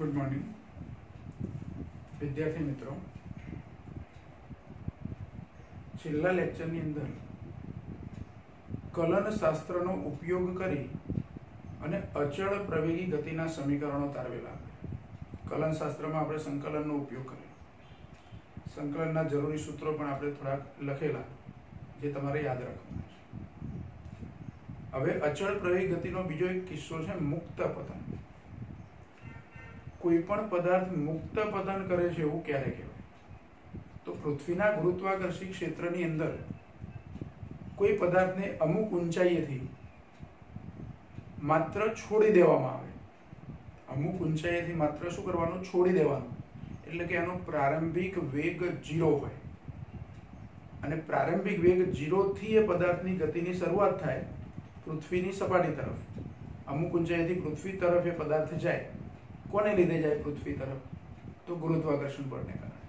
Good morning विद्यार्थी मित्रों। छेल्ला लेक्चरनी अंदर कलन शास्त्रनो उपयोग करी अने अचल प्रवेगी गतिना समीकरणों तारवेला। कलन शास्त्र में आपणे संकलननो उपयोग करेलो, संकलनना जरूरी सूत्रों पण आपणे थोड़ा लखेला जे तमारे याद रखवाना छे। हवे अचल प्रवेगी गतिनो बीजो एक किस्सो छे मुक्त पतन। कोईपण पदार्थ मुक्त पतन करे छे एवुं क्यारे कहेवाय? तो पृथ्वीना गुरुत्वाकर्षी क्षेत्रनी अंदर कोई पदार्थने अमुक ऊंचाईएथी मात्र छोड़ी देवामां आवे। अमुक ऊंचाईएथी मात्र शुं करवानुं? छोड़ी देवानुं। एटले के एनो प्रारंभिक वेग 0 होय अने प्रारंभिक वेग 0 थी ए पदार्थनी गतिनी शरूआत थाय पृथ्वीनी सपाटी तरफ। अमुक ऊंचाईएथी पृथ्वी तरफ ए पदार्थ जाय। कोने लीधे जाए पृथ्वी तरफ? तो गुरुत्वाकर्षण बळने कारणे।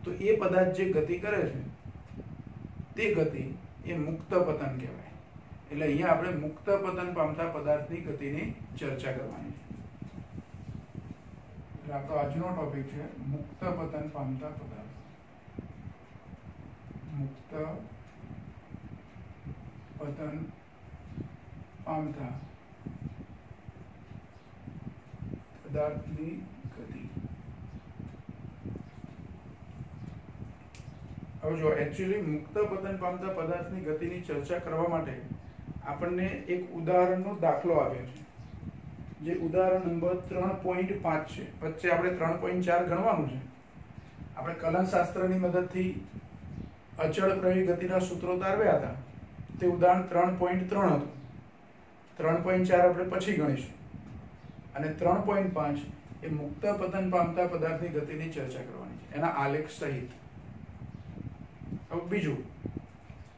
तो ए पदार्थ जे गति करे छे ते गति ए मुक्त पतन कहेवाय। એટલે અહીંયા આપણે મુક્ત પતન પામતા પદાર્થની ગતિની ચર્ચા કરવાની છે। એટલે આપણો આજનો ટોપિક છે મુક્ત પતન પામતા પદાર્થ। મુક્ત પતન પામતા પદાર્થની ગતિ। હવે જો एक्चुअली મુક્ત પતન પામતા પદાર્થની ગતિની ચર્ચા કરવા માટે આપણને એક ઉદાહરણનો દાખલો આપ્યો છે, જે ઉદાહરણ નંબર 3.5 છે। વચ્ચે આપણે 3.4 ગણવાનું છે। આપણે કલનશાસ્ત્રની મદદથી અચળ પ્રવેગી ગતિના સૂત્રો તારવ્યા હતા। તે ઉદાહરણ 3.3 હતું। 3.4 આપણે પછી ગણીશું અને 3.5 એ મુક્ત પતન પામતા પદાર્થની ગતિની ચર્ચા કરવાની છે, એના આલેખ સહિત। હવે બીજું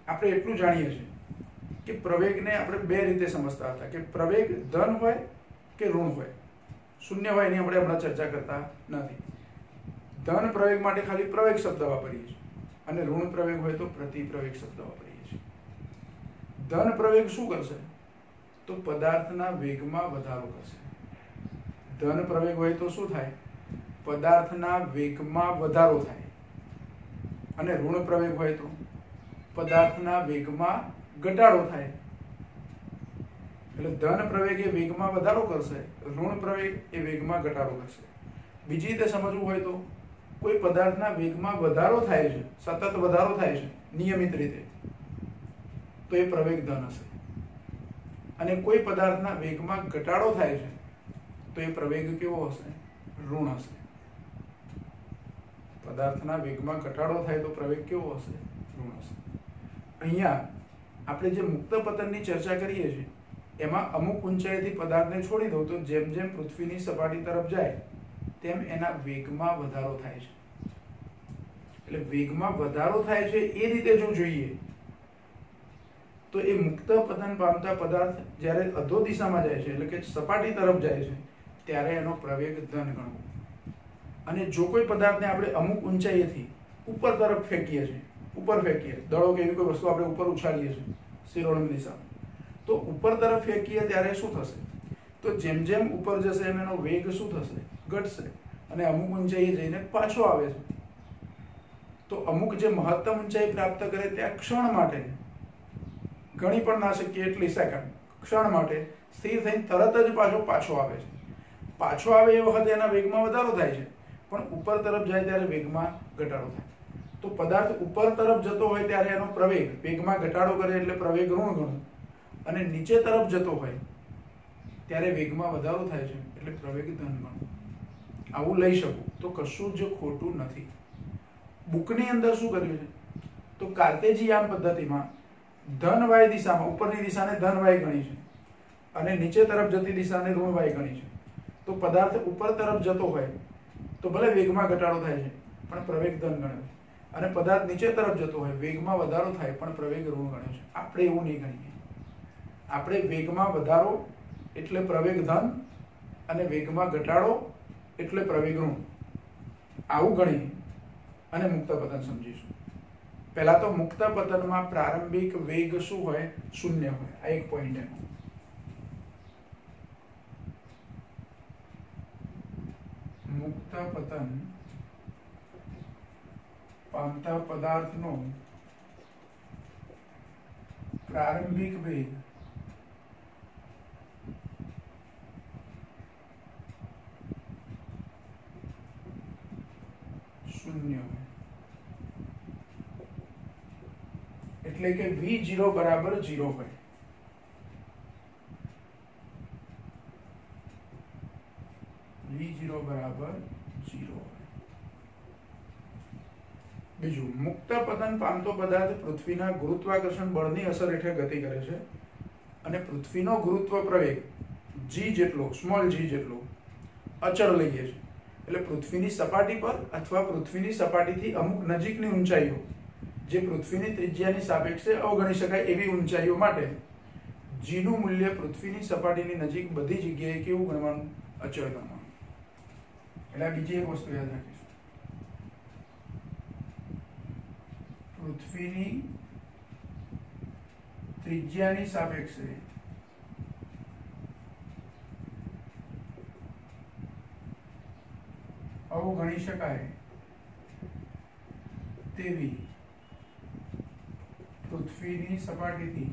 આપણે એટલું જાણીએ છીએ કે પ્રવેગને આપણે બે રીતે સમજતા હતા કે પ્રવેગ ધન હોય કે ઋણ હોય। શૂન્ય હોય એની આપણે હમણાં ચર્ચા કરતા નથી। ધન પ્રવેગ માટે ખાલી પ્રવેગ શબ્દ વાપરીએ છીએ અને ઋણ પ્રવેગ હોય તો પ્રતિપ્રવેગ શબ્દ વાપરીએ છીએ। ધન પ્રવેગ શું કરશે? તો પદાર્થના વેગમાં વધારો કરશે। ધન પ્રવેગ હોય તો શું થાય? પદાર્થના વેગમાં વધારો થાય। અને ઋણ પ્રવેગ હોય તો પદાર્થના વેગમાં ઘટાડો થાય। એટલે ધન પ્રવેગ એ વેગમાં વધારો કરશે, ઋણ પ્રવેગ એ વેગમાં ઘટાડો કરશે। બીજી રીતે સમજવું હોય તો કોઈ પદાર્થના વેગમાં વધારો થાય છે, સતત વધારો થાય છે નિયમિત રીતે, તો એ પ્રવેગ ધન હશે। અને કોઈ પદાર્થના વેગમાં ઘટાડો થાય છે તો એ પ્રવેગ કેવો હશે? ઋણ હશે। પદાર્થના વેગમાં ઘટાડો થાય તો પ્રવેગ કેવો હશે? ઋણ હશે। અહીંયા આપણે જે મુક્ત પતનની ચર્ચા કરીએ છીએ એમાં અમુક ઊંચાઈથી પદાર્થને છોડી દો તો જેમ જેમ પૃથ્વીની સપાટી તરફ જાય તેમ એના વેગમાં વધારો થાય છે। એટલે વેગમાં વધારો થાય છે એ રીતે જો જોઈએ તો એ મુક્ત પતન પામતા પદાર્થ જ્યારે અધો દિશામાં જાય છે એટલે કે સપાટી તરફ જાય છે ત્યારે એનો પ્રવેગ ધન ગણવો। અને જો કોઈ પદાર્થને આપણે અમુક ઊંચાઈએથી ઉપર તરફ ફેંકીએ છીએ, ઉપર ફેંકીએ, દડો કે એવી કોઈ વસ્તુ આપણે ઉપર ઉછાળીએ છીએ શિરોડની દિશામાં, તો ઉપર તરફ ફેંકીએ ત્યારે શું થશે? તો જેમ જેમ ઉપર જશે એમ એનો વેગ શું થશે? ઘટશે અને અમુક ઊંચાઈએ જઈને પાછો આવે છે। તો અમુક જે મહત્તમ ઊંચાઈ પ્રાપ્ત કરે ત્યાં ક્ષણ માટે, ગણી પણ ના શકીએ એટલી સેકન્ડ, ક્ષણ માટે સ્થિર થઈને તરત જ પાછો આવે છે। પાછો આવે એ વખતે એના વેગમાં વધારો થાય છે, પણ ઉપર તરફ જાય ત્યારે વેગમાં ઘટાડો થાય। તો પદાર્થ ઉપર તરફ જતો હોય ત્યારે એનો પ્રવેગ વેગમાં ઘટાડો કરે એટલે પ્રવેગ ઋણ ગણો, અને નીચે તરફ જતો હોય ત્યારે વેગમાં વધારો થાય છે એટલે પ્રવેગ ધન ગણો। આવું લઈ શકું તો કશું જ ખોટું નથી। બુકની અંદર શું કર્યું છે? તો કાર્ટેશિયન પદ્ધતિમાં ધન વાય દિશામાં ઉપરની દિશાને ધન વાય ગણી છે અને નીચે તરફ જતી દિશાને ઋણ વાય ગણી છે। તો પદાર્થ ઉપર તરફ જતો હોય તો ભલે વેગમાં ઘટાડો થાય છે પણ પ્રવેગ ધન ગણે છે, અને પદાર્થ નીચે તરફ જતો હોય વેગમાં વધારો થાય પણ પ્રવેગ ઋણ ગણે છે। આપણે એવું નહીં ગણીએ। આપણે વેગમાં વધારો એટલે પ્રવેગ ધન અને વેગમાં ઘટાડો એટલે પ્રવેગ ઋણ, આવું ગણીએ અને મુક્ત પતન સમજીશું। પહેલા તો મુક્ત પતનમાં પ્રારંભિક વેગ શું હોય? શૂન્ય હોય। આ એક પોઈન્ટ એનો। મુક્ત પતન પામતા પદાર્થનો પ્રારંભિક વેગ શૂન્ય, એટલે કે v0 બરાબર 0 હોય. v0 બરાબર 0 હોય. બીજું, મુક્ત પતન પામતો પદાર્થ પૃથ્વીના ગુરુત્વાકર્ષણ બળની અસર હેઠળ ગતિ કરે છે અને પૃથ્વીનો ગુરુત્વ પ્રવેગ g જેટલો, સ્મોલ g જેટલો અચળ લઈએ છીએ. એટલે પૃથ્વીની સપાટી પર અથવા પૃથ્વીની સપાટીથી અમુક નજીકની ઊંચાઈઓ જે પૃથ્વીની ત્રિજ્યાની સાપેક્ષે અવગણી શકાય એવી ઊંચાઈઓ માટે g નું મૂલ્ય પૃથ્વીની સપાટીની નજીક બધી જગ્યાએ કેવું ગણવાનું? અચળ ગણવાનું. એટલે બીજી એક વસ્તુ યાદ રાખીશું, પૃથ્વીની ત્રિજ્યાની સાપેક્ષે અવગણી શકાય તેવી પૃથ્વીની સપાટીથી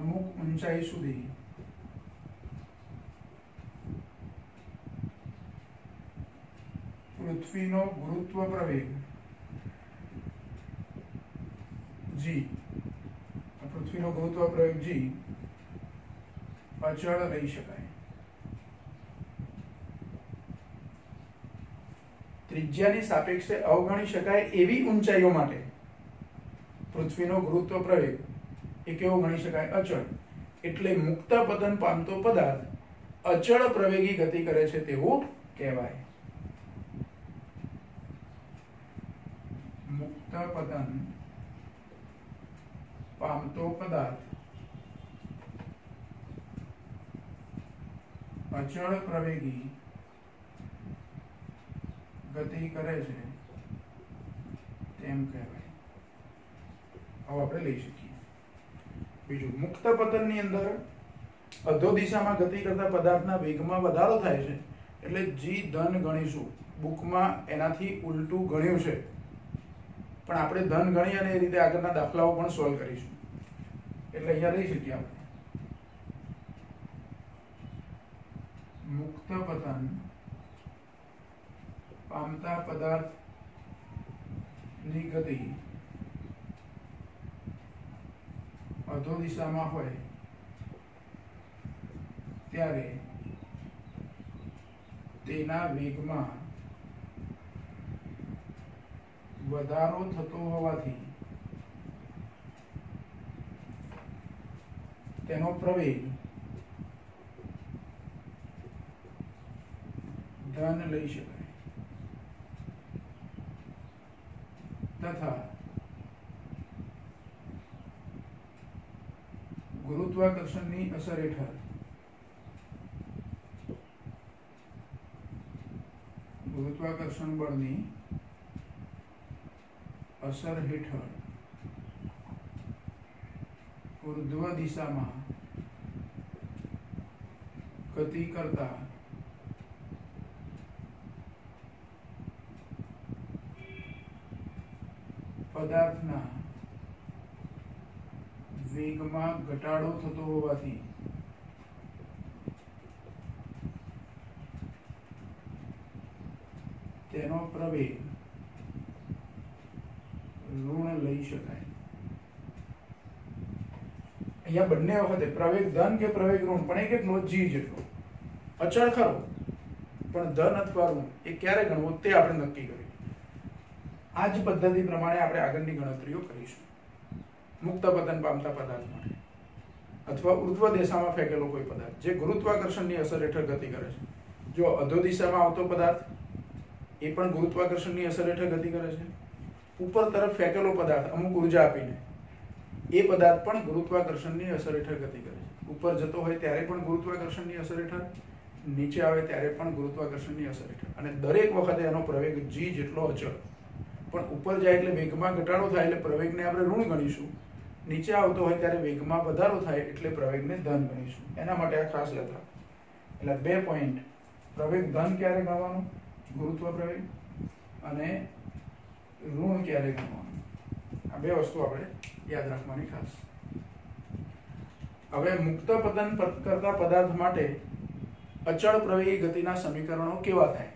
અમુક ઊંચાઈ સુધી પૃથ્વીનો ગુરુત્વ પ્રવેગ g, પૃથ્વીનો ગુરુત્વ પ્રવેગ g અચળ લઈ શકાય. ત્રિજ્યાની સાપેક્ષે અવગણી શકાય એવી ઊંચાઈઓ માટે પૃથ્વીનો ગુરુત્વ પ્રવેગ એ કેવો ગણી શકાય? અચળ. એટલે મુક્ત પતન પામતો પદાર્થ અચળ પ્રવેગી ગતિ કરે છે તેવું કહેવાય. મુક્ત પતન પામતો પદાર્થ અચળ પ્રવેગી ગતિ કરે છે તેમ કહેવાય. હવે આપણે લઈ શકીએ. બીજું, મુક્ત પતનની અંદર અધો દિશામાં ગતિ કરતા પદાર્થના વેગમાં વધારો થાય છે એટલે g ધન ગણીશું. બુકમાં એનાથી ઉલટું ગણ્યું છે પણ આપણે ધન ગણી અને એ રીતે આગળના દાખલાઓ પણ સોલ્વ કરીશું. એટલે અહીંયા લઈ શકીએ આપણે મુક્ત પતન પામતા પદાર્થની ગતિ અધો દિશામાં હોય ત્યારે તેના વેગમાં વધારો થતો હોવાથી તેનો પ્રવેગ ધન લઈ શકાય તથા ગુરુત્વાકર્ષણની અસર હેઠળ ગુરુત્વાકર્ષણ બળની અસર હેઠળ ઉર્ધ્વ દિશામાં ગતિ કરતા પદાર્થના વેગમાં ઘટાડો થતો હોવાથી તેનો પ્રવેગ ઋણ લઈ શકાય. અહીંયા બંને વખતે પ્રવેગ ધન કે પ્રવેગ ઋણ પણ એક એટલો g જેટલો અચળ ખરો પણ ધન અથવા ઋણ એ ક્યારે ગણવો તે આપણે નક્કી કર્યું. આ જ પદ્ધતિ પ્રમાણે આપણે આગળની ગણતરીઓ કરીશું. મુક્ત પતન પામતા પદાર્થ માટે અથવા ઉર્ધ્વ દિશામાં ફેંકેલો કોઈ પદાર્થ જે ગુરુત્વાકર્ષણની અસર હેઠળ ગતિ કરે છે. જો અધો દિશામાં આવતો પદાર્થ એ પણ ગુરુત્વાકર્ષણની અસર હેઠળ ગતિ કરે છે. ઉપર તરફ ફેંકેલો પદાર્થ અમુક ઉર્જા આપીને એ પદાર્થ પણ ગુરુત્વાકર્ષણની અસર હેઠળ ગતિ કરે છે. ઉપર જતો હોય ત્યારે પણ ગુરુત્વાકર્ષણની અસર હેઠળ, નીચે આવે ત્યારે પણ ગુરુત્વાકર્ષણની અસર હેઠળ. અને દરેક વખતે એનો પ્રવેગ g જેટલો અચળ. પણ ઉપર જાય એટલે વેગમાં ઘટાડો થાય એટલે પ્રવેગને આપણે ઋણ ગણીશું. નીચે આવતો હોય ત્યારે વેગમાં વધારો થાય એટલે પ્રવેગને ધન ગણીશું. એના માટે આ ખાસ યાદ રાખો. એટલે 2 પોઈન્ટ પ્રવેગ ધન ક્યારે ગણવાનું, ગુરુત્વ પ્રવેગ, અને ઋણ ક્યારે ગણવાનું. આ બે વસ્તુ આપણે યાદ રાખવાની ખાસ. હવે મુક્ત પતન કરતા પદાર્થ માટે અચળ પ્રવેગી ગતિના સમીકરણો કેવા થાય?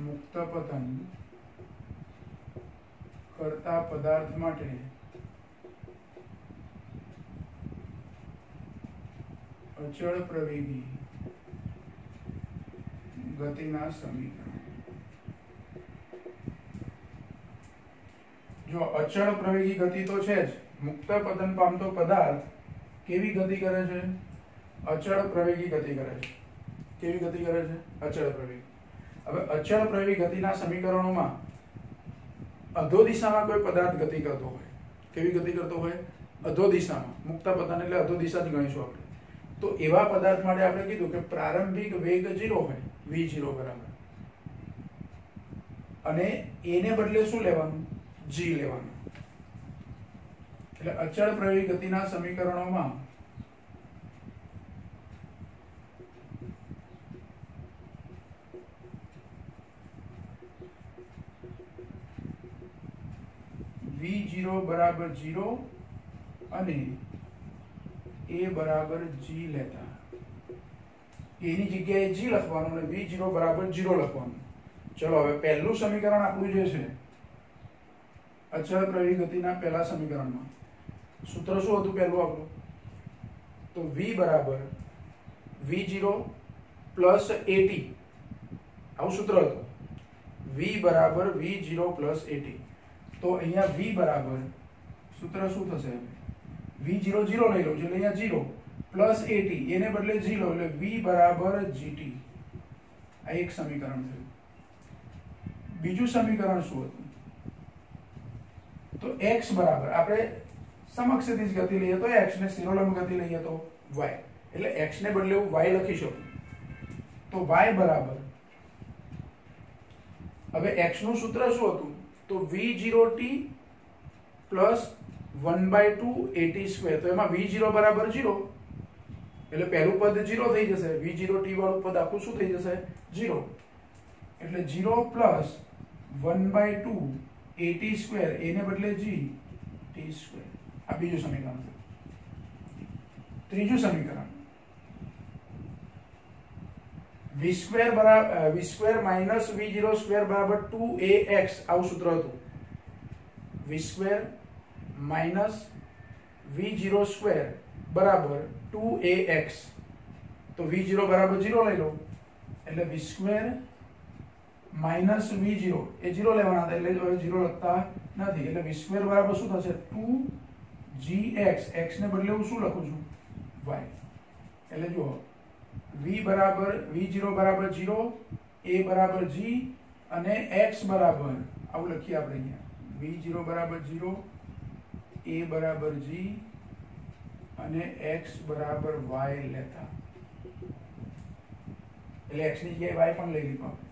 મુક્ત પતન કરતા પદાર્થ માટે અચળ પ્રવેગી ગતિના સમીકરણ. જો અચળ પ્રવેગી ગતિ તો છે જ, મુક્ત પતન પામતો પદાર્થ કેવી ગતિ કરે છે? અચળ પ્રવેગી ગતિ કરે છે. કેવી ગતિ કરે છે? અચળ પ્રવેગી. હવે અચળ પ્રવેગી ગતિના સમીકરણોમાં અધો દિશામાં કોઈ પદાર્થ ગતિ કરતો હોય, કેવી ગતિ કરતો હોય? અધો દિશામાં. મુક્ત પતન એટલે અધો દિશા જ ગણીશું આપણે. તો એવા પદાર્થ માટે આપણે કીધું કે પ્રારંભિક વેગ 0 હોય, v0 બરાબર, અને એને બદલે શું લેવાનું? g લેવાનું. એટલે અચળ પ્રવેગી ગતિના સમીકરણોમાં v0 બરાબર 0 અને a બરાબર g લેતા એની જગ્યાએ g લખવાનું અને v0 બરાબર 0 લખવાનું. ચલો હવે પહેલું સમીકરણ આપણું જે છે અચળ પ્રવેગી ગતિના પહેલા સમીકરણમાં સૂત્ર શું હતું પહેલું આપણું? તો v બરાબર v0 પ્લસ at, આવું સૂત્ર હતું. v બરાબર v0 પ્લસ at. તો અહીંયા v બરાબર સૂત્ર શું થશે? v0 0 લઈ લો એટલે અહીંયા 0 પ્લસ at, એને બદલે 0 એટલે v બરાબર gt. આ એક સમીકરણ થયું. બીજું સમીકરણ શું હતું? તો x બરાબર આપણે સમક્ષિતિજ ગતિ લઈએ તો x ને શિરોલંબ ગતિ લઈએ તો y, એટલે x ને બદલે હું y લખી શકું. તો y બરાબર, હવે x નું સૂત્ર શું હતું? તો v0t પ્લસ 1/2 at સ્ક્વેર. તો એમાં v0 બરાબર 0 એટલે પહેલું પદ 0 થઈ જશે, v0t વાળું પદ આખું શું થઈ જશે? 0. એટલે 0 પ્લસ 1/2 at સ્ક્વેર, એને બદલે g t સ્ક્વેર. આ બીજું સમીકરણ છે. ત્રીજું સમીકરણ v square minus v0 square બરાબર 2ax, આવું સૂત્ર હતું. v square minus v0 square બરાબર 2ax. તો v0 બરાબર 0 લઈ લો એટલે v સ્ક્વેર માઇનસ v0 એ 0 લેવાના હતા એટલે હવે 0 લખતા નથી. એટલે v સ્ક્વેર બરાબર શું થશે? 2gx. x ને બદલે હું શું લખું છું? y. એટલે જુઓ v બરાબર v0 બરાબર 0, a બરાબર g અને x બરાબર આવું લખીએ આપણે અહીંયા v0 બરાબર 0, a બરાબર g અને x બરાબર y લેતા. એટલે x ની જગ્યાએ y પણ લઈ લીધું આપણે.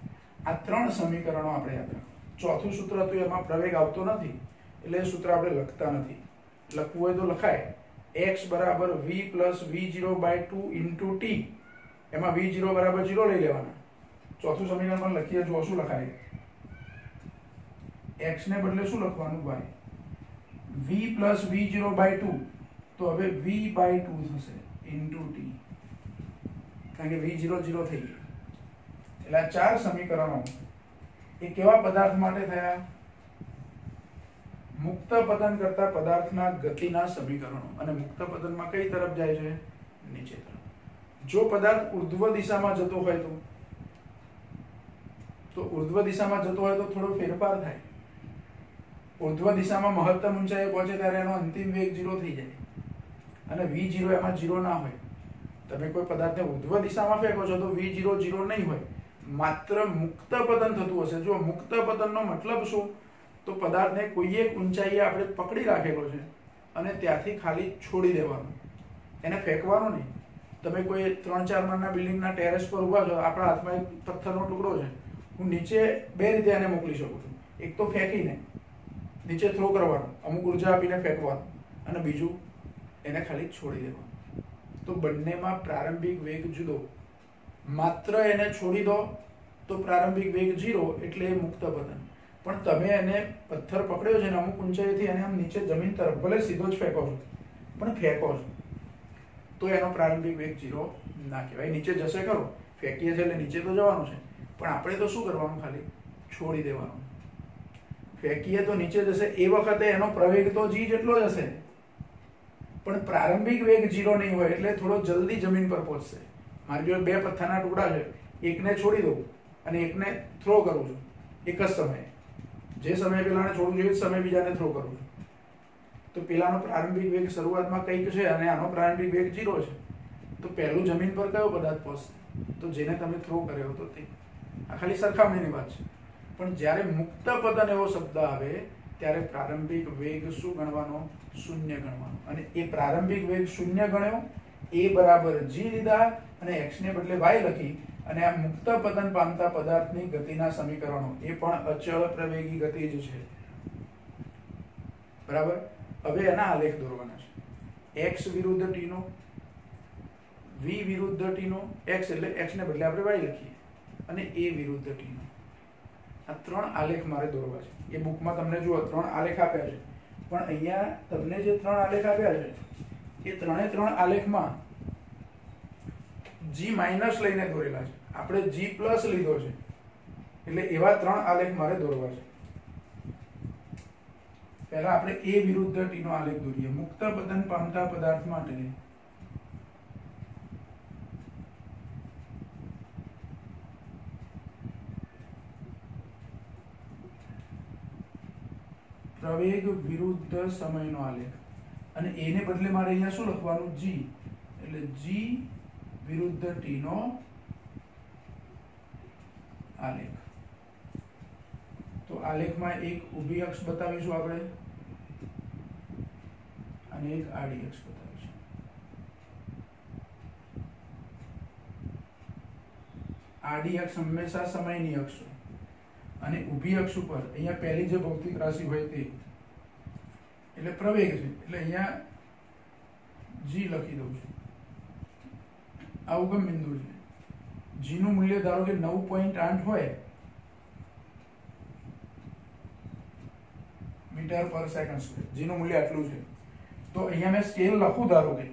આ ત્રણ સમીકરણો આપણે યાદ રાખો. ચોથું સૂત્ર હતું એમાં પ્રવેગ આવતો નથી એટલે એ સૂત્ર આપણે લખતા નથી. લખવું હોય તો લખાય x બરાબર v plus v0/2 into t. એમાં v0 બરાબર 0 લઈ લેવાના. ચોથું સમીકરણ પણ લખીએ, જો શું લખાય? x ને બદલે શું લખવાનું? y. v પ્લસ v0/2 તો હવે v/2 થશે ઇન્ટુ t, કારણ કે v0 0 થઈ ગયું. એટલે આ ચાર સમીકરણો એ કેવા પદાર્થ માટે થયા? મુક્ત પતન કરતા પદાર્થના ગતિના સમીકરણો. અને મુક્ત પતનમાં કઈ તરફ જાય છે? નીચે તરફ. જો પદાર્થ ઉર્ધ્વ દિશામાં જતો હોય તો ઉર્ધ્વ દિશામાં જતો હોય તો થોડો ફેરફાર થાય. ઉર્ધ્વ દિશામાં મહત્તમ ઊંચાઈએ પહોંચે ત્યારે એનો અંતિમ વેગ 0 થઈ જાય અને v0 એમાં 0 ના હોય. તમે કોઈ પદાર્થને ઉર્ધ્વ દિશામાં ફેંકો છો તો v0 0 નહીં હોય, માત્ર મુક્ત પતન થતું હશે. જો મુક્ત પતનનો મતલબ શું? તો પદાર્થને કોઈ એક ઊંચાઈએ આપણે પકડી રાખેલો છે અને ત્યાંથી ખાલી છોડી દેવાનું, એને ફેંકવાનું નહીં. તમે કોઈ 3-4 માળના બિલ્ડિંગના ટેરેસ પર ઊભા છો, આપણા હાથમાં એક પથ્થરનો ટુકડો છે, હું નીચે બે રીતે એને મોકલી શકું છું. એક તો ફેંકીને નીચે થ્રો કરવાનો, અમુક ઉર્જા આપીને ફેંકવાનો, અને બીજું એને ખાલી છોડી દેવાનું. તો બંનેમાં પ્રારંભિક વેગ જુદો. માત્ર એને છોડી દો તો પ્રારંભિક વેગ 0, એટલે એ મુક્ત પતન. પણ તમે એને પથ્થર પકડ્યો છે ને અમુક ઊંચાઈથી એને આમ નીચે જમીન તરફ, ભલે સીધો જ ફેંકો છો પણ ફેંકો છો, તો એનો પ્રારંભિક વેગ 0 ના કહેવાય. નીચે જશે ખરો, ફેંકીએ છે એટલે નીચે તો જવાનું છે, પણ આપણે તો શું કરવાનું, ખાલી છોડી દેવાનું. ફેંકીએ તો નીચે જશે, એ વખતે એનો પ્રવેગ તો g જેટલો જ હશે, પણ પ્રારંભિક વેગ 0 નહીં હોય, એટલે થોડો જલ્દી જમીન પર પહોંચશે. મારી જોડે બે પથ્થરના ટુકડા છે, એકને છોડી દઉં અને એકને થ્રો કરું છું એક જ સમયે. જે સમયે પેલાને છોડું છું એ જ સમયે બીજાને થ્રો કરું છું, તો પેલાનો પ્રારંભિક વેગ શરૂઆતમાં કંઈક છે અને આનો પ્રારંભિક વેગ 0 છે, તો પહેલું જમીન પર કયો પદાર્થ પહોંચશે, તો જેને તમે થ્રો કર્યો હતો તે. આ ખાલી સરખામણીની વાત છે. પણ જ્યારે મુક્ત પતન એવો શબ્દ આવે ત્યારે પ્રારંભિક વેગ શું ગણવાનો, 0 ગણવાનો. અને એ પ્રારંભિક વેગ 0 ગણ્યો, એ બરાબર g લીધા અને x ને બદલે y લખી, અને આ મુક્ત પતન પામતા પદાર્થની ગતિના સમીકરણો, એ પણ અચળ પ્રવેગી ગતિ જ છે. બરાબર. હવે એના આલેખ દોરવાના છે. x વિરુદ્ધ t નો, v વિરુદ્ધ t નો, x એટલે x ને બદલે આપણે y લખીએ, અને a વિરુદ્ધ t નો. આ 3 આલેખ મારે દોરવા છે. એ બુકમાં તમને જુઓ 3 આલેખ આપ્યા છે, પણ અહીંયા તમને જે 3 આલેખ આપ્યા છે એ 3 આલેખમાં g માઇનસ લઈને દોરેલા છે. આપણે g પ્લસ લીધો છે, એટલે એવા 3 આલેખ મારે દોરવા છે. પહેલા આપણે a વિરુદ્ધ t નો આલેખ દોરીએ. મુક્ત પતન પામતા પદાર્થ માટે પ્રવેગ વિરુદ્ધ સમયનો આલેખ, અને એને બદલે મારે અહીંયા શું લખવાનું, g, એટલે g વિરુદ્ધ t નો આલેખ. તો આલેખમાં એક ઊભી અક્ષ બતાવીશું આપણે અને એક આડી અક્ષ બતાવીશું. આડી અક્ષ હંમેશા સમયની અક્ષ હોય, અને ઊભી અક્ષ ઉપર અહીંયા પહેલી જે ભૌતિક રાશિ હોય તે એટલે પ્રવેગ છે, એટલે અહીંયા g લખી દઉં છું. આ ઉગમ બિંદુ છે. g નું મૂલ્ય ધારો કે 9.8 હોય મીટર પર સેકન્ડ સ્ક્વેર. g નું મૂલ્ય આટલું છે. તો અહીંયા મેં સ્કેલ લખું ધારો કે,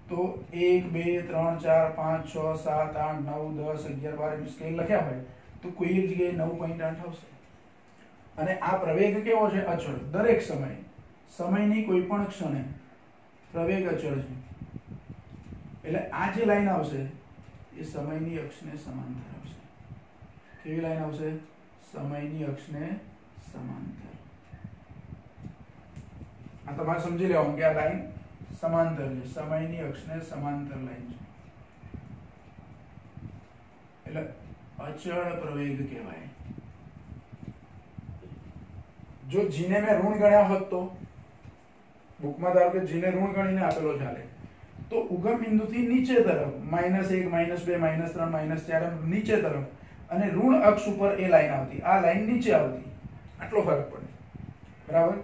તો 1 2 3 4 5 6 7 8 9 10 11 12 સ્કેલ લખ્યા હોય તો કોઈ એક જગ્યાએ 9.8 આવશે. અને આ પ્રવેગ કેવો છે, અચળ. દરેક સમયે, સમયની કોઈ પણ ક્ષણે પ્રવેગ અચળ છે. એટલે આ જે લાઈન આવશે એ સમયની અક્ષને સમાંતર આવશે. કેવી લાઈન આવશે, સમયની અક્ષને સમાંતર. આ તમારે સમજી લેવાનું કે આ લાઈન સમાંતર છે, સમયની અક્ષને સમાંતર લાઈન છે, એટલે અચળ પ્રવેગ કહેવાય. જો g ને મેં ઋણ ગણ્યા હોત તો બુકમાં ધારો કે g ને ઋણ ગણીને આપેલો ચાલે, તો ઉગમ બિંદુથી નીચે તરફ -1 -2 -3 -4 નીચે તરફ, અને ઋણ અક્ષ ઉપર એ લાઈન આવતી, આ લાઈન નીચે આવતી, આટલો ફરક પડે. બરાબર.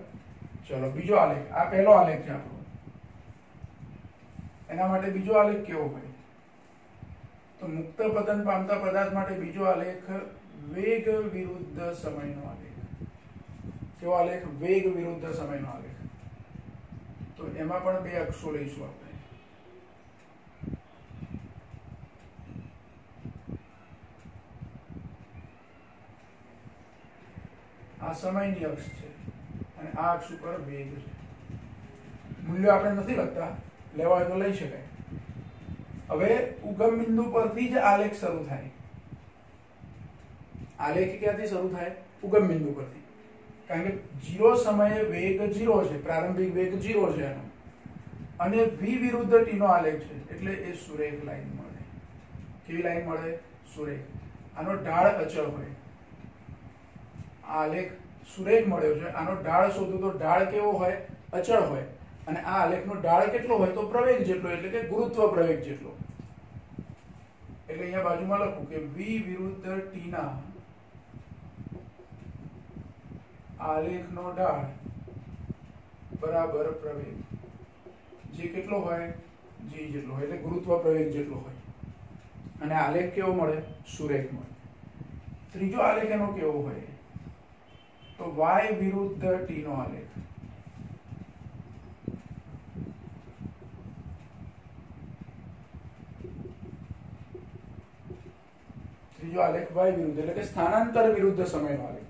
ચલો બીજો આલેખ. આ પહેલો આલેખ છે આપણો. એના માટે બીજો આલેખ કેવો હોય, તો મુક્ત પતન પામતા પદાર્થ માટે બીજો આલેખ વેગ વિરુદ્ધ સમયનો આલેખ. કેવો આલેખ, વેગ વિરુદ્ધ સમયનો આલેખ. તો એમાં પણ બે અક્ષો લઈશું આપણે. આ સમયની અક્ષ છે અને આ અક્ષ ઉપર વેગ છે. મૂલ્યો આપણે નથી લખતા, લેવા હોય તો લઈ શકાય. હવે ઉગમ બિંદુ પરથી જ આલેખ શરૂ થાય. આલેખ ક્યાંથી શરૂ થાય, ઉગમ બિંદુ પરથી. કારણ કે 0 સમયે વેગ 0 છે, પ્રારંભિક વેગ 0 છે એનો, અને v વિરુદ્ધ t નો આલેખ છે, એટલે એ સુરેખ લાઈન મળે. કેવી લાઈન મળે, સુરેખ. આનો ઢાળ અચળ હોય. આ આલેખ સુરેખ મળ્યો છે, આનો ઢાળ શોધો તો ઢાળ કેવો હોય, અચળ હોય, અને આ આલેખનો ઢાળ કેટલો હોય, તો પ્રવેગ જેટલો, એટલે કે ગુરુત્વ પ્રવેગ જેટલો. એટલે અહીંયા બાજુમાં લખું કે v વિરુદ્ધ t ના આલેખનો ઢાળ બરાબર પ્રવેગ, જે કેટલો હોય, g જેટલો હોય, એટલે ગુરુત્વ પ્રવેગ જેટલો હોય, અને આલેખ કેવો મળે, સુરેખ મળે. ત્રીજો આલેખ એનો કેવો હોય, તો y વિરુદ્ધ t નો આલેખ. ત્રીજો આલેખ y વિરુદ્ધ એટલે કે સ્થાનાંતર વિરુદ્ધ સમયનો આલેખ.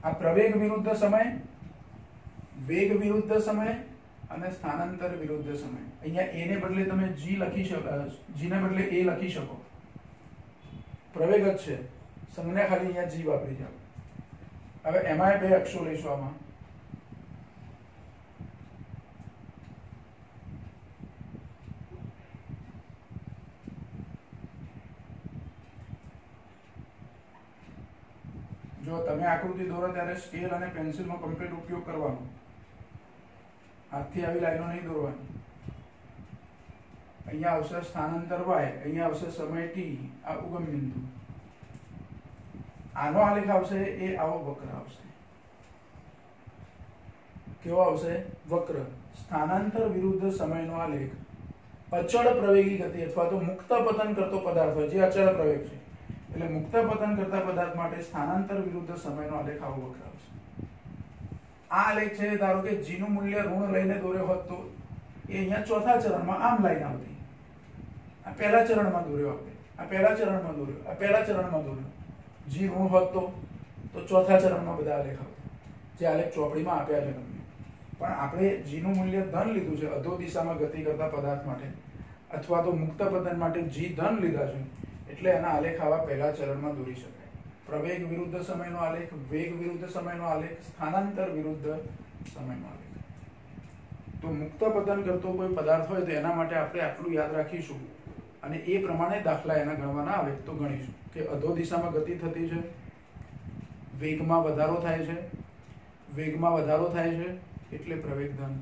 આ પ્રવેગ વિરુદ્ધ સમય, વેગ વિરુદ્ધ સમય અને સ્થાનાંતર વિરુદ્ધ સમય. અહીંયા a ને બદલે તમે g લખી શકો, g ને બદલે a લખી શકો, પ્રવેગ જ છે, સંજ્ઞા ખાલી અહીંયા g વાપરી જાવ. હવે એમાં બે અક્ષો લઈશું આમાં. જો તમે આકૃતિ દોરો ત્યારે સ્કેલ અને પેન્સિલનો કમ્પ્લીટ ઉપયોગ કરવાનો, હાથથી આવી લાઈનો નહીં દોરવાની. અહીંયા આવશે સ્થાનાંતર y, અહીંયા આવશે સમય t, આ ઉગમ બિંદુ. આનો આલેખ આવશે એ આવો વક્ર આવશે. કેવો આવશે, વક્ર. સ્થાનાંતર વિરુદ્ધ સમયનો આલેખ અચળ પ્રવેગી ગતિ અથવા તો મુક્ત પતન કરતો પદાર્થ હોય, જે અચળ પ્રવેગ છે, એટલે મુક્ત પતન કરતા પદાર્થ માટે સ્થાનાંતર વિરુદ્ધ સમયનો આલેખ આવો વક્ર આવશે. આ આલેખ છે, ધારો કે g નું મૂલ્ય ઋણ લઈને દોર્યો હોત તો એ અહીંયા ચોથા ચરણમાં આમ લાઈન આવતી. આ પહેલા ચરણમાં દોર્યો આપણે, આ પહેલા ચરણમાં દોર્યો, આ પહેલા ચરણમાં દોર્યો. g ઋણ હોત તો ચોથા ચરણમાં બધા આલેખ આવતા, જે આલેખ ચોપડીમાં આપ્યા છે તમને. પણ આપણે g નું મૂલ્ય ધન લીધું છે અધો દિશામાં ગતિ કરતા પદાર્થ માટે, અથવા તો મુક્ત પતન માટે g ધન લીધા છે, એટલે એના આલેખ આવા પહેલા ચરણમાં દોરી શકાય. પ્રવેગ વિરુદ્ધ સમયનો આલેખ, વેગ વિરુદ્ધ સમયનો આલેખ, સ્થાનાંતર વિરુદ્ધ સમયનો આલેખ. તો મુક્ત પતન કરતો કોઈ પદાર્થ હોય તો એના માટે આપણે આટલું યાદ રાખીશું, અને એ પ્રમાણે દાખલા એના ગણવાના આવે તો ગણીશું કે અધો દિશામાં ગતિ થતી છે, વેગમાં વધારો થાય છે, વેગમાં વધારો થાય છે એટલે પ્રવેગ ધન.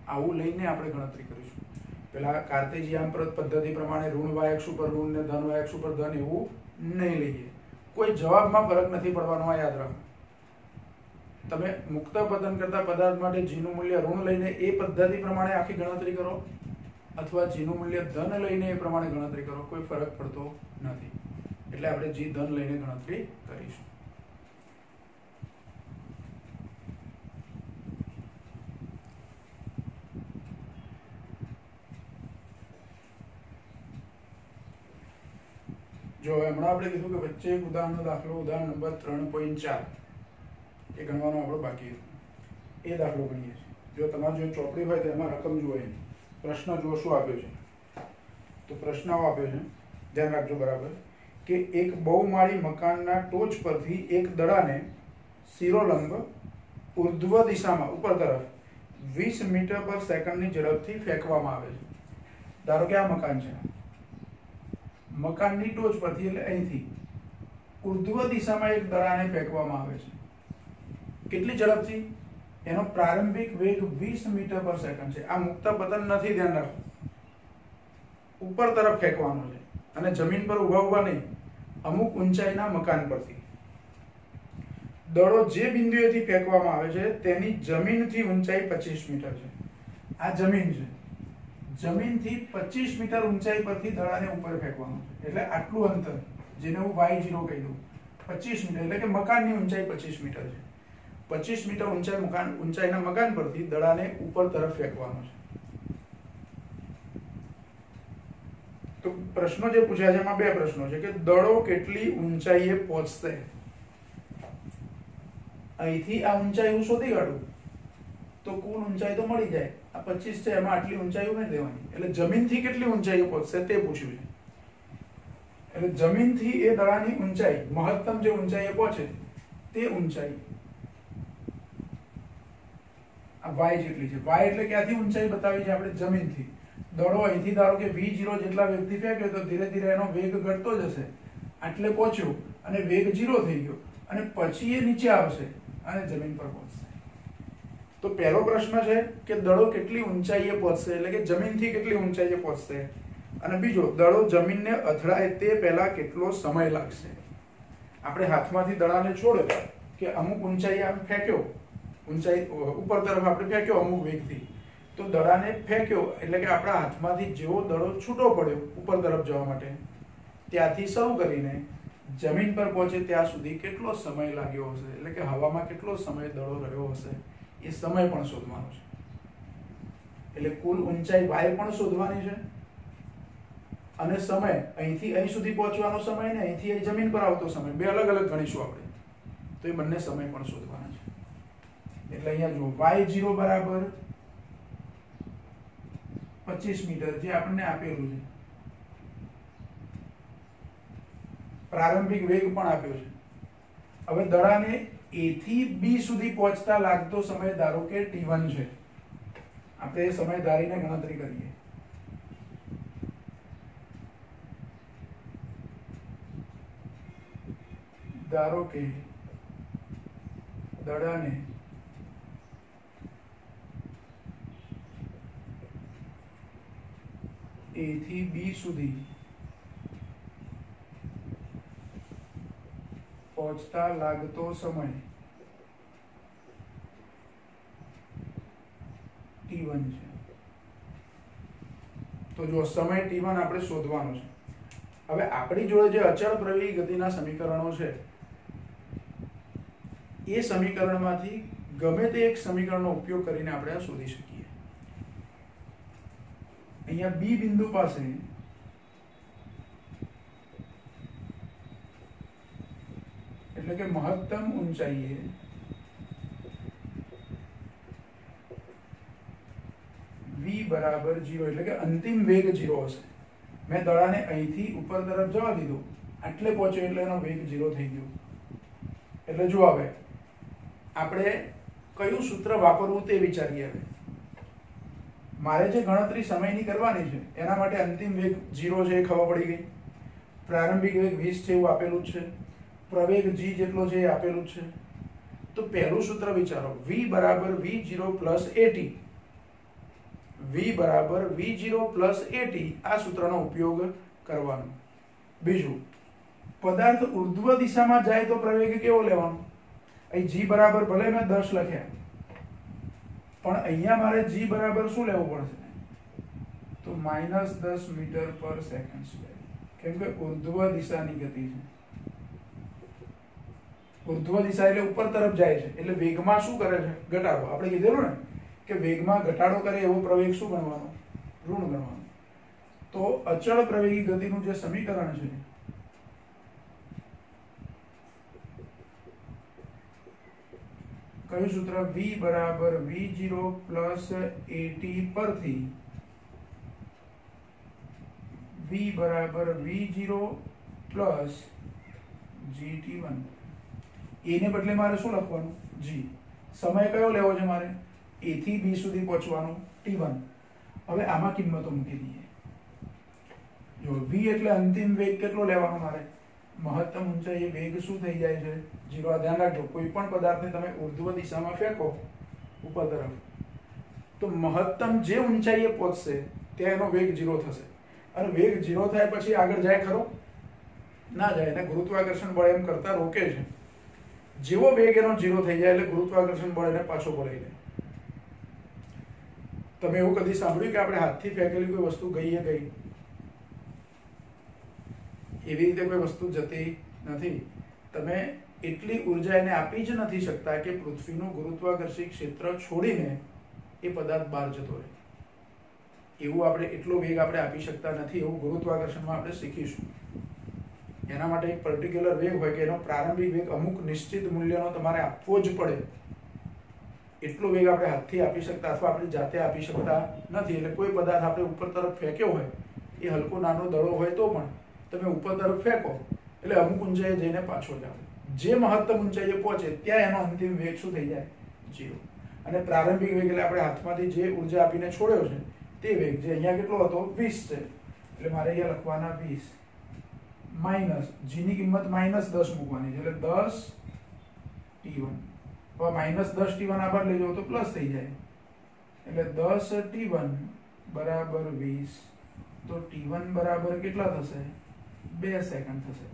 આવું લઈને આપણે ગણતરી કરીશું. પેલા કાર્ટેશિયન પદ્ધતિ પ્રમાણે ઋણ y અક્ષ ઉપર ઋણ ને ધન y અક્ષ ઉપર ધન એવું નહીં લઈએ. કોઈ જવાબમાં ફરક નથી પડવાનો, આ યાદ રાખો. તમે મુક્ત પતન કરતા પદાર્થ માટે g નું મૂલ્ય ઋણ લઈને એ પદ્ધતિ પ્રમાણે આખી ગણતરી કરો, અથવા g નું મૂલ્ય ધન લઈને એ પ્રમાણે ગણતરી કરો, કોઈ ફરક પડતો નથી. એટલે આપણે g ધન લઈને ગણતરી કરીશું. જો હમણાં આપણે કીધું કે વચ્ચે એક ઉદાહરણનો દાખલો, ઉદાહરણ નંબર 3.4 એ ગણવાનો આપણો બાકી હતો, એ દાખલો ગણીએ છીએ. જો તમારી જો ચોપડી હોય તો એમાં રકમ જુઓ, એની પ્રશ્ન જુઓ શું આપ્યો છે. તો પ્રશ્ન આપ્યો છે, ધ્યાન રાખજો બરાબર, કે એક બહુમાળી મકાનના ટોચ પરથી એક દડાને શિરોલંબ ઉર્ધ્વ દિશામાં ઉપર તરફ 20 મીટર પર સેકન્ડની ઝડપથી ફેંકવામાં આવે છે. ધારો કે આ મકાન છે, મકાનની ટોચ પરથી એટલે અહીંથી ઉર્ધ્વ દિશામાં એક દડાને ફેંકવામાં આવે છે. કેટલી ઝડપથી? એનો પ્રારંભિક વેગ 20 મીટર પર સેકન્ડ છે. આ મુક્ત પતન નથી, ધ્યાન રાખો. ઉપર તરફ ફેંકવાનો છે અને જમીન પર ઉભા નહીં, અમુક ઊંચાઈના મકાન પરથી. દડો જે બિંદુએથી ફેંકવામાં આવે છે તેની જમીનથી ઊંચાઈ 25 મીટર છે. આ જમીન છે, જમીનથી 25 મીટર ઊંચાઈ પરથી દડાને ઉપર ફેંકવાનું છે. એટલે આટલું અંતર, જેને હું y0 કહી દઉં, 25 મીટર, એટલે કે મકાનની ઊંચાઈ 25 મીટર છે. 25 મીટર ઊંચાઈના મકાન પરથી દડાને ઉપર તરફ ફેંકવાનો છે. તો પ્રશ્નો જે પૂછ્યા છે એમાં બે પ્રશ્નો છે કે દડો કેટલી ઊંચાઈએ પહોંચશે. અહીંથી આ ઊંચાઈ હું શોધી કાઢું તો કુલ ઊંચાઈ તો મળી જાય. આ 25 છે, એમાં આટલી ઊંચાઈ નહીં દેવાની. એટલે જમીનથી કેટલી ઊંચાઈએ પહોંચશે તે પૂછ્યું છે. એટલે જમીનથી એ દડાની ઊંચાઈ, મહત્તમ જે ઊંચાઈએ પહોંચે તે ઊંચાઈ આ y જેટલી છે. y એટલે ક્યાંથી ઊંચાઈ બતાવી છે આપણે? જમીનથી. દડો અહીંથી ધારો કે v0 જેટલા વેગથી ફેંક્યો તો ધીરે ધીરે એનો વેગ ઘટતો જશે, આટલે પહોંચ્યો અને વેગ 0 થઈ ગયો, અને પછી એ નીચે આવશે અને જમીન પર પહોંચશે. તો પહેલો પ્રશ્ન છે કે દડો કેટલી ઊંચાઈએ પહોંચશે, એટલે કે જમીનથી કેટલી ઊંચાઈએ પહોંચશે. અને બીજો, દડો જમીનને અથડાય તે પહેલા કેટલો સમય લાગશે. આપણે હાથમાંથી દડાને છોડ્યો કે અમુક ઊંચાઈએ આમ ફેંક્યો ઊંચાઈ ઉપર તરફ આપણે ફેંક્યો અમુક વેગથી, તો દડાને ફેંક્યો એટલે કે આપણા હાથમાંથી જેવો દડો છૂટો પડ્યો ઉપર તરફ જવા માટે, ત્યાંથી શરૂ કરીને જમીન પર પહોંચે ત્યાં સુધી કેટલો સમય લાગ્યો હશે, એટલે કે હવામાં કેટલો સમય દડો રહ્યો હશે, એ સમય પણ શોધવાનો છે. એટલે કુલ ઊંચાઈ y પણ શોધવાની છે અને સમય અહીંથી અહીં સુધી પહોંચવાનો સમય ને અહીંથી અહીં જમીન પર આવતો સમય બે અલગ અલગ ગણીશું આપણે, તો એ બંને સમય પણ શોધવાના છે. એટલે અહીંયા જુઓ y0 બરાબર 25 મીટર જે આપણને આપેલું છે, પ્રારંભિક વેગ પણ આપ્યો છે. હવે દડાને A થી B સુધી પહોંચતા લાગતો સમય ધારો કે t1 છે, આપણે એ સમય ધારીને ગણતરી કરીએ. ધારો કે દડાને A થી B સુધી પહોંચતા લાગતો સમય t1 છે. તો જો સમય t1 આપણે શોધવાનો છે. હવે આપણી જોડે જે અચળ પ્રવેગી ગતિના સમીકરણો છે, એ સમીકરણમાંથી ગમે તે એક સમીકરણનો ઉપયોગ કરીને આપણે આ શોધી શકીએ. અહીંયા B બિંદુ પાસે એટલે કે મહત્તમ ઊંચાઈએ v બરાબર 0 એટલે કે અંતિમ વેગ 0 હશે. મેં દડાને અહીંથી ઉપર તરફ જવા દીધો, આટલે પહોંચ્યો એટલે એનો વેગ 0 થઈ ગયો. એટલે જો હવે આપણે કયું સૂત્ર વાપરવું તે વિચારીએ. હવે મારે જે ગણતરી સમયની કરવાની છે એના માટે અંતિમ વેગ 0 છે એ ખબર પડી ગઈ, પ્રારંભિક વેગ 20 છે એવું આપેલું જ છે, પ્રવેગ g જેટલો છે એ આપેલું જ છે. તો પહેલું સૂત્ર વિચારો, v બરાબર v0 પ્લસ at, v બરાબર v0 પ્લસ at, આ સૂત્રનો ઉપયોગ કરવાનો. બીજું, પદાર્થ ઉર્ધ્વ દિશામાં જાય તો પ્રવેગ કેવો લેવાનો? અહીં g બરાબર ભલે મેં 10 લખ્યા, પણ અહીંયા મારે g બરાબર શું લેવું પડશે? તો -10 મીટર પર સેકન્ડ સ્ક્વેર, કેમ કે ઉર્ધ્વ દિશાની ગતિ છે. ઉર્ધ્વ દિશા એટલે ઉપર તરફ જાય છે, એટલે વેગમાં શું કરે છે? ઘટાડો. આપણે કીધેલું ને કે વેગમાં ઘટાડો કરે એવો પ્રવેગ શું ગણવાનો? ઋણ ગણવાનો. તો અચળ પ્રવેગી ગતિનું જે સમીકરણ છે કયું સૂત્ર? v બરાબર v0 પ્લસ at પરથી v બરાબર v0 પ્લસ gt1. એને બદલે મારે શું લખવાનું? g. સમય કયો લેવો છે મારે? a થી b સુધી પહોંચવાનું t1. હવે આમાં કિંમતો મૂકી દઈએ. જો v એટલે અંતિમ વેગ કેટલો લેવાનો મારે? મહત્તમ ઊંચાઈએ વેગ શું થઈ જાય છે? 0. આ ધ્યાન રાખજો, કોઈ પણ પદાર્થને તમે ઉર્ધ્વ દિશામાં ફેંકો ઉપર તરફ, તો મહત્તમ જે ઊંચાઈએ પહોંચશે ત્યાં એનો વેગ 0 થશે. અને વેગ 0 થાય પછી આગળ જાય ખરો? ના જાય. એને ગુરુત્વાકર્ષણ બળ એમ કરતા રોકે છે. જેવો વેગ એનો 0 થઈ જાય એટલે ગુરુત્વાકર્ષણ બળ એને પાછો બોલાવી લે. તમે એવું કદી સાંભળ્યું કે આપણે હાથથી ફેંકેલી કોઈ વસ્તુ ગઈ એ ગઈ? એવી રીતે કોઈ વસ્તુ જતી નથી. તમે એટલી ઉર્જા એને આપી જ નથી શકતા કે પૃથ્વીનું ગુરુત્વાકર્ષી ક્ષેત્ર છોડીને એ પદાર્થ બહાર જતો રહે. એવું આપણે એટલો વેગ આપણે આપી શકતા નથી. એવું ગુરુત્વાકર્ષણમાં આપણે શીખીશું. એના માટે એક પર્ટિક્યુલર વેગ હોય કે એનો પ્રારંભિક વેગ અમુક નિશ્ચિત મૂલ્યનો તમારે આપવો જ પડે. એટલો વેગ આપણે હાથથી આપી શકતા અથવા આપણી જાતે આપી શકતા નથી. એટલે કોઈ પદાર્થ આપણે ઉપર તરફ ફેંક્યો હોય, એ હલકો નાનો દડો હોય તો પણ તમે ઉપર તરફ ફેંકો એટલે અમુક ઊંચાઈએ જઈને પાછો જાવ. જે મહત્તમ ઊંચાઈએ પહોંચે ત્યાં એનો અંતિમ વેગ શું થઈ જાય? 0. અને પ્રારંભિક વેગ એટલે આપણે હાથમાંથી જે ઉર્જા આપીને છોડ્યો છે તે વેગ, જે અહીંયા કેટલો હતો? 20 છે. એટલે મારે અહીંયા લખવાના 20 માઇનસ g ની કિંમત -10 મૂકવાની છે, એટલે 10 t1. હવે -10 t1 આ બાર લઈ જાઓ તો પ્લસ થઈ જાય, એટલે 10 t1 બરાબર 20. તો t1 બરાબર કેટલા થશે? 2 સેકન્ડ થશે.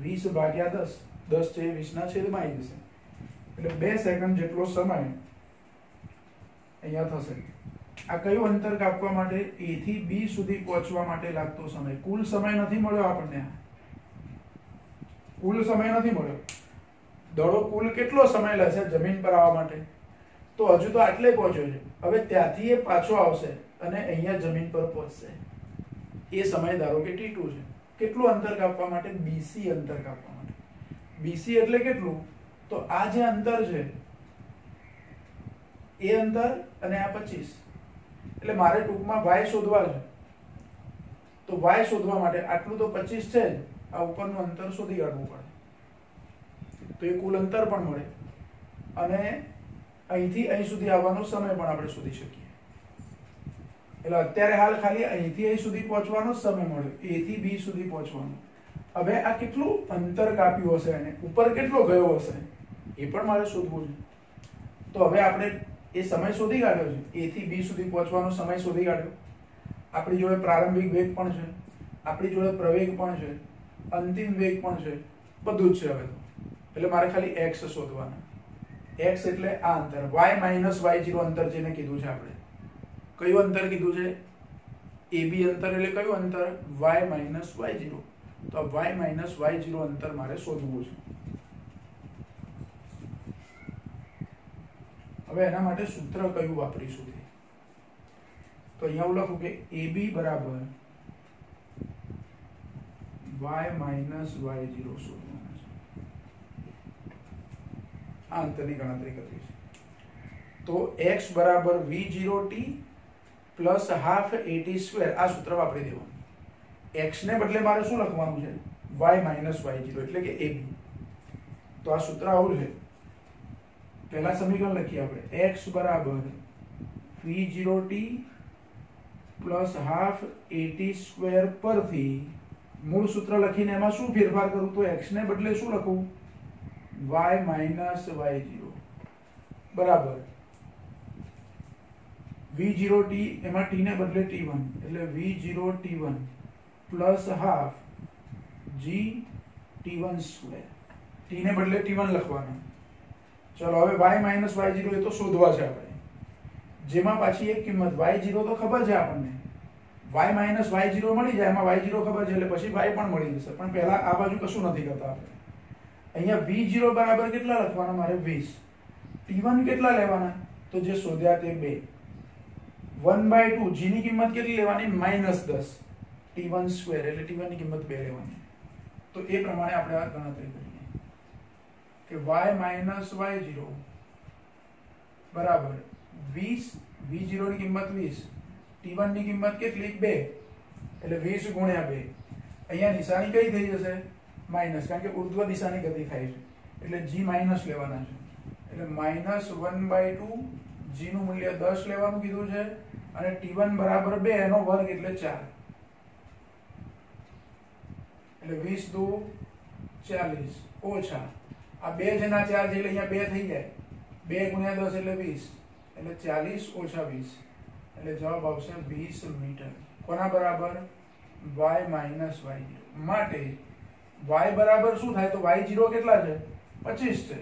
20 ભાગ્યા 10, 10 છે 20 ના છેદમાં આવી જશે, એટલે 2 સેકન્ડ જેટલો સમય અહીંયા થશે આ કયું અંતર કાપવા માટે A થી B સુધી પહોંચવા માટે લાગતો સમય કુલ સમય નથી મળ્યો આપણને કુલ સમય નથી મળ્યો દડો કુલ કેટલો સમય લેશે જમીન પર આવવા માટે તો હજુ તો આટલે પહોંચ્યો છે હવે ત્યાંથી એ પાછો આવશે અને અહીંયા જમીન પર પહોંચશે એ સમય ધારો કે T2 છે કેટલું અંતર કાપવા માટે BC અંતર કાપવા માટે BC એટલે કેટલું તો આ જે અંતર છે એ અંતર અને આ 25 એટલે મારે ટૂંકમાં y શોધવા છે તો y શોધવા માટે આટલું તો 25 છે જ આ ઉપરનું અંતર શોધી કાઢવું પડે તો એ કુલ અંતર પણ મળે અને અહીંથી અહીં સુધી આવવાનો સમય પણ આપણે શોધી શકીએ એટલે અત્યારે હાલ ખાલી અહીંથી અહીં સુધી પહોંચવાનો સમય મળ્યો A થી B સુધી પહોંચવાનો હવે આ કેટલું અંતર કાપ્યું હશે અને ઉપર કેટલો ગયો હશે એ પણ મારે શોધવું છે તો હવે આપણે એ સમય શોધી કાઢ્યો છે A થી B સુધી પહોંચવાનો સમય શોધી કાઢ્યો આપણી જોડે પ્રારંભિક વેગ પણ છે આપણી જોડે પ્રવેગ પણ છે અંતિમ વેગ પણ છે બધું જ છે હવે તો એટલે મારે ખાલી x શોધવાના x એટલે આ અંતર y - y0 અંતર જેને કીધું છે આપણે કયું અંતર કીધું છે AB અંતર એટલે કયું અંતર y - y0 તો y - y0 અંતર મારે શોધવું છે હવે એના માટે સૂત્ર કયું વાપરીશું તો અહીંયા હું લખું કે AB બરાબર y - y0 શોધવાનું છે આ અંતરની ગણતરી કરવી છે તો x બરાબર v0t પ્લસ હાફ at² આ સૂત્ર વાપરી દેવાનું x ને બદલે મારે શું લખવાનું છે y - y0 એટલે કે AB તો આ સૂત્ર આવું છે પહેલા સમીકરણ લખીએ આપણે x બરાબર v0t પ્લસ હાફ at² પરથી મૂળ સૂત્ર લખીને એમાં શું ફેરફાર કરું તો x ને બદલે શું લખું y - y0 બરાબર v0t એમાં t ને બદલે t1 એટલે v0t1 plus half g t1² t ને બદલે t1 લખવાનું ચલો હવે y - y0 એ તો શોધવા છે આપણે જેમાં પાછી એક કિંમત y0 તો ખબર છે આપણને y - y0 મળી જાય એમાં y0 ખબર છે એટલે પછી y પણ મળી જશે પણ પહેલા આ બાજુ કશું નથી કરતા આપણે અહીંયા v0 બરાબર કેટલા લખવાના મારે 20 t1 કેટલા લેવાના તો જે શોધ્યા તે 2 1/2 g ની કિંમત કેટલી લેવાની -10 t1² એટલે t1 ની કિંમત 2 લેવાની તો એ પ્રમાણે આપણે આ ગણતરી કરીએ કે y - y0 બરાબર 20 v0 ની કિંમત 20 t1 ની કિંમત કેટલી 2 એટલે 20 ગુણ્યા 2 અહીંયા નિશાની કઈ થઈ જશે માઈનસ કારણ કે ઉર્ધ્વ દિશાની ગતિ થાય છે એટલે g માઈનસ લેવાના છે એટલે -1/2 g નું મૂલ્ય 10 લેવાનું કીધું છે અને t1 બરાબર 2 એનો વર્ગ એટલે 4 એટલે 20 દુ 40 ઓછા આ 2 જેના 4 છે એટલે અહીંયા 2 થઈ જાય 2 ગુણ્યા 10 એટલે 20 એટલે 40 ઓછા 20 એટલે જવાબ આવશે 20 મીટર કોના બરાબર y - y0 માટે y બરાબર શું થાય તો y0 કેટલા છે 25 છે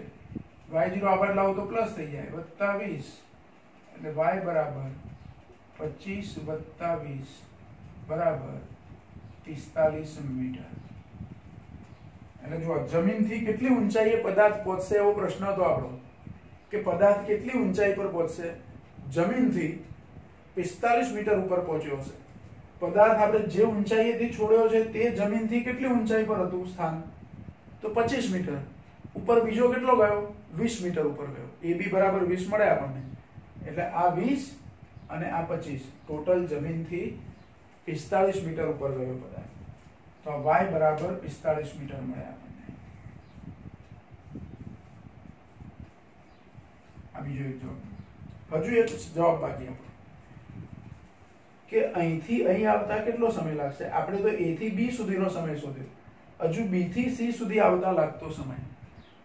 y0 આગળ લાવો તો પ્લસ થઈ જાય વત્તા 20 એટલે y બરાબર 25 વત્તા 20 બરાબર 45 મીટર એટલે જો જમીનથી કેટલી ઊંચાઈએ પદાર્થ પહોંચશે એવો પ્રશ્ન હતો આપણો કે પદાર્થ કેટલી ઊંચાઈ પર પહોંચશે જમીનથી 45 મીટર ઉપર પહોંચ્યો હશે પદાર્થ આપણે જે ઊંચાઈએથી છોડ્યો છે તે જમીનથી કેટલી ઊંચાઈ પર હતું સ્થાન તો 25 મીટર ઉપર બીજો કેટલો ગયો 20 મીટર ઉપર ગયો AB બરાબર 20 મળે આપણને એટલે આ 20 અને આ 25 ટોટલ જમીનથી 45 મીટર ઉપર ગયો પદાર્થ તો y બરાબર 45 મીટર મળે આપણને આ બીજો એક જવાબ હજુ એક જવાબ બાકી આપણો કે અહીંથી અહીં આવતા કેટલો સમય લાગશે આપણે તો A થી B સુધીનો સમય શોધ્યો હજુ B થી C સુધી આવતા લાગતો સમય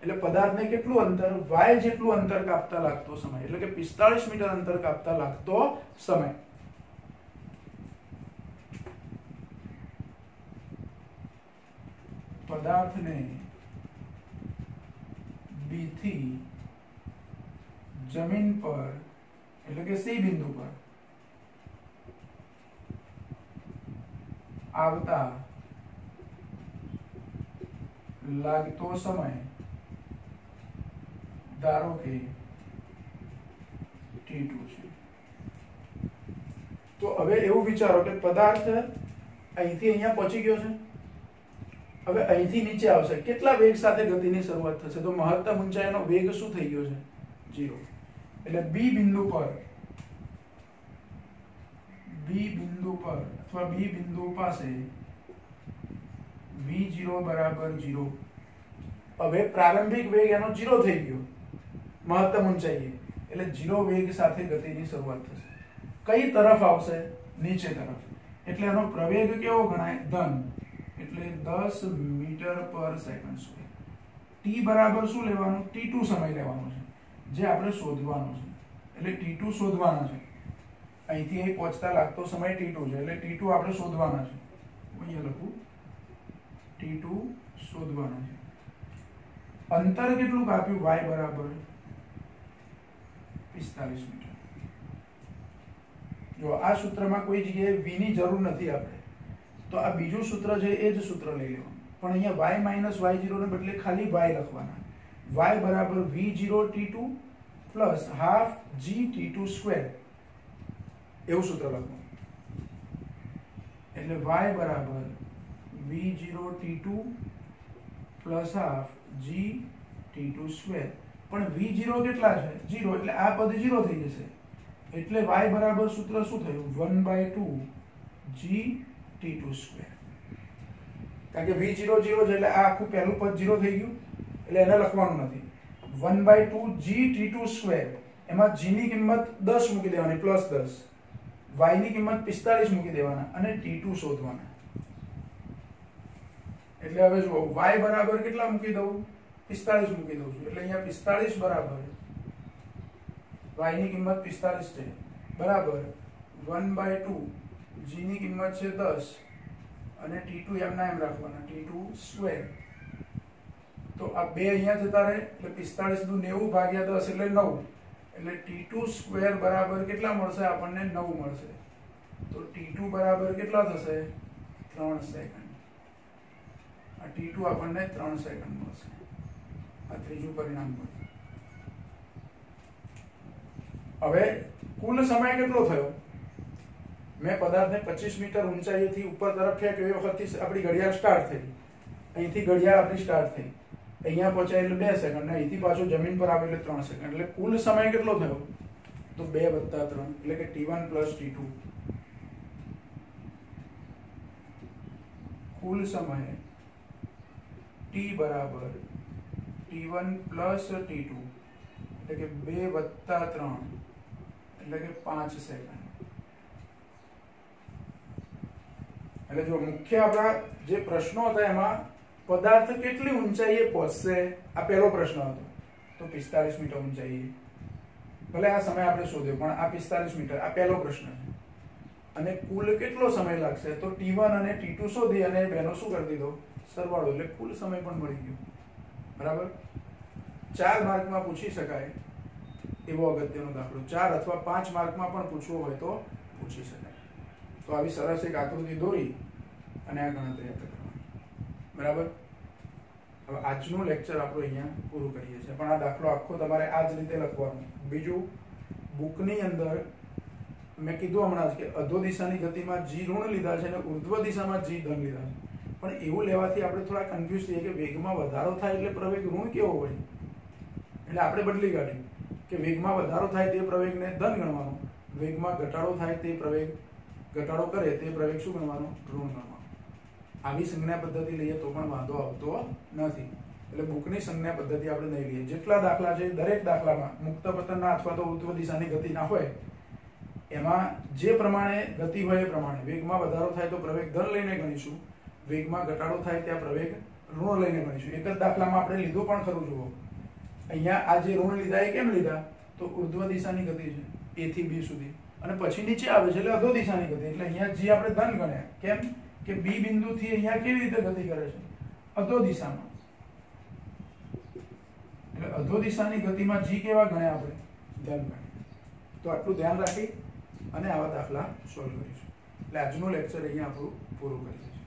એટલે પદાર્થને કેટલું અંતર y જેટલું અંતર કાપતા લાગતો સમય એટલે કે 45 મીટર અંતર કાપતા લાગતો સમય પદાર્થને B થી જમીન પર એટલે કે સી બિંદુ પર આવતા લાગતો સમય ધારો કે t2 છે. તો હવે એવું વિચારો કે પદાર્થ અહીંથી અહીંયા પહોંચી ગયો છે, હવે અહીંથી નીચે આવશે, કેટલા વેગ સાથે ગતિની શરૂઆત થશે? તો મહત્તમ ઊંચાઈનો વેગ શું થઈ ગયો છે? 0. એટલે બી બિંદુ પર અથવા બી બિંદુ પાસે v0 બરાબર 0. હવે પ્રારંભિક વેગ એનો 0 થઈ ગયો મહત્તમ ઊંચાઈએ, એટલે 0 વેગ સાથે ગતિની શરૂઆત થશે. કઈ તરફ આવશે? નીચે તરફ. એટલે એનો પ્રવેગ કેવો ગણાય? ધન. એટલે 10 મીટર પર સેકન્ડ સ્ક્વેર. t બરાબર શું લેવાનું? t2 સમય લેવાનો છે, જે આપણે શોધવાનો છે. એટલે t2 શોધવાના છે. અહીંથી અહીં પહોંચતા લાગતો સમય t2 છે, એટલે t2 આપણે શોધવાના છે. હું અહીંયા લખું t2 શોધવાના છે. અંતર કેટલું કાપ્યું? y બરાબર 45 મીટર. જો આ સૂત્રમાં કોઈ જગ્યાએ v ની જરૂર નથી આપણે, તો આ બીજું સૂત્ર છે એ જ સૂત્ર લઈ લેવાનું. પણ અહીંયા y માઇનસ y0 ને બદલે ખાલી y લખવાના. y બરાબર v0 t2 plus half g t2 square, એવું સૂત્ર લખવાનું. એટલે y બરાબર v0 t2 plus half g t2 square. પણ v0 કેટલા છે? 0. એટલે આ પદ 0 થઈ જશે. એટલે y બરાબર સૂત્ર શું થયું? 1/2 g t2 સ્ક્વેર. કારણ કે v0 0 છે, એટલે આ આખું પહેલું પદ 0 થઈ ગયું, એટલે એને લખવાનું નથી. 1/2 g t2 સ્ક્વેર. એમાં g ની કિંમત 10 મૂકી દેવાની, પ્લસ 10. y ની કિંમત 45 મૂકી દેવાના અને t2 શોધવાના. એટલે હવે જુઓ, y બરાબર કેટલા મૂકી દઉં? 45 મૂકી દઉં છું. એટલે અહીંયા 45 બરાબર y ની કિંમત 45 છે, બરાબર 1/2 g ની કિંમત છે 10 અને t2 એમના એમ રાખવાના, t2 સ્ક્વેર. તો આ બે અહીંયા જતા રહે, એટલે 45 દુ 90 ભાગ્યા 10 એટલે 9. એટલે t2 સ્ક્વેર બરાબર કેટલા મળશે આપણને? 9 મળશે. તો t2 બરાબર કેટલા થશે? 3 સેકન્ડ. આ t2 આપણને 3 સેકન્ડ મળશે. આ ત્રીજું પરિણામ મળ્યું. હવે કુલ સમય કેટલો થયો? મેં પદાર્થને 25 મીટર ઊંચાઈથી ઉપર તરફ ફેંક્યો એ વખતથી આપણી ઘડિયાળ સ્ટાર્ટ થઈ. અહીંથી ઘડિયાળ આપણી સ્ટાર્ટ થઈ, અહીંયા પહોંચાય એટલે 2 સેકન્ડ, ને અહીંથી પાછું જમીન પર આવે એટલે 3 સેકન્ડ. એટલે કુલ સમય કેટલો થયો? તો 2 + 3 એટલે કે t1 + t2. કુલ સમય t બરાબર t1 + t2 એટલે કે 2 + 3 એટલે કે 5 સેકન્ડ. એટલે જો મુખ્ય આપણા જે પ્રશ્નો હતા એમાં પદાર્થ કેટલી ઊંચાઈએ પહોંચશે, આ પહેલો પ્રશ્ન હતો. તો 45 મીટર ઊંચાઈએ. ભલે આ સમય આપણે શોધ્યો, પણ આ 45 મીટર આ પહેલો પ્રશ્ન છે. અને કુલ કેટલો સમય લાગશે? તો t1 અને t2 શોધી અને બેનો શું કરી દીધો? સરવાળો. એટલે કુલ સમય પણ મળી ગયો. બરાબર. 4 માર્કમાં પૂછી શકાય એવો અગત્યનો દાખલો. 4 અથવા 5 માર્કમાં પણ પૂછવો હોય તો પૂછી શકાય. તો આવી સરસ એક આકૃતિ દોરી અને આ ગણતરી કરવાની. બરાબર. હવે આજનું લેક્ચર આપણે અહીંયા પૂરું કરીએ છીએ, પણ આ દાખલો આખો તમારે આ જ રીતે લખવાનો. બીજું, બુકની અંદર મેં કીધું હમણાં જ કે અધો દિશાની ગતિમાં g ઋણ લીધા છે અને ઉર્ધ્વ દિશામાં g ધન લીધા છે. પણ એવું લેવાથી આપણે થોડા કન્ફ્યુઝ થઈએ કે વેગમાં વધારો થાય એટલે પ્રવેગ ઋણ કેવો હોય. એટલે આપણે બદલી કાઢ્યું કે વેગમાં વધારો થાય તે પ્રવેગને ધન ગણવાનો, વેગમાં ઘટાડો થાય તે પ્રવેગ ઘટાડો કરે તે પ્રવેગ શું ગણવાનો? ઋણ ગણવાનો. આવી સંજ્ઞા પદ્ધતિ લઈએ તો પણ વાંધો આવતો નથી. એટલે બુકની સંજ્ઞા પદ્ધતિ આપણે નહીં લઈએ. જેટલા દાખલા છે દરેક દાખલામાં મુક્ત પતનના અથવા તો ઉર્ધ્વ દિશાની ગતિના હોય, એમાં જે પ્રમાણે ગતિ હોય એ પ્રમાણે વેગમાં વધારો થાય તો પ્રવેગ ધન લઈને ગણીશું, વેગમાં ઘટાડો થાય ત્યાં પ્રવેગ ઋણ લઈને ગણીશું. એક જ દાખલામાં આપણે લીધું પણ ખરું. જુઓ, અહીંયા આ જે ઋણ લીધા એ કેમ લીધા? તો ઉર્ધ્વ દિશાની ગતિ છે a થી b સુધી, અને પછી નીચે આવે છે એટલે અધો દિશાની ગતિ. એટલે અહીંયા g આપણે ધન ગણ્યા. કેમ કે b બિંદુથી અહીંયા કેવી રીતે ગતિ કરે છે? અધો દિશામાં. એટલે અધો દિશાની ગતિમાં g કેવા ગણ્યા આપણે? ધન ગણ્યા. તો આટલું ધ્યાન રાખી અને આવા દાખલા સોલ્વ કરીશું. એટલે આજનું લેક્ચર અહીંયા આપણું પૂરું કરીએ છીએ.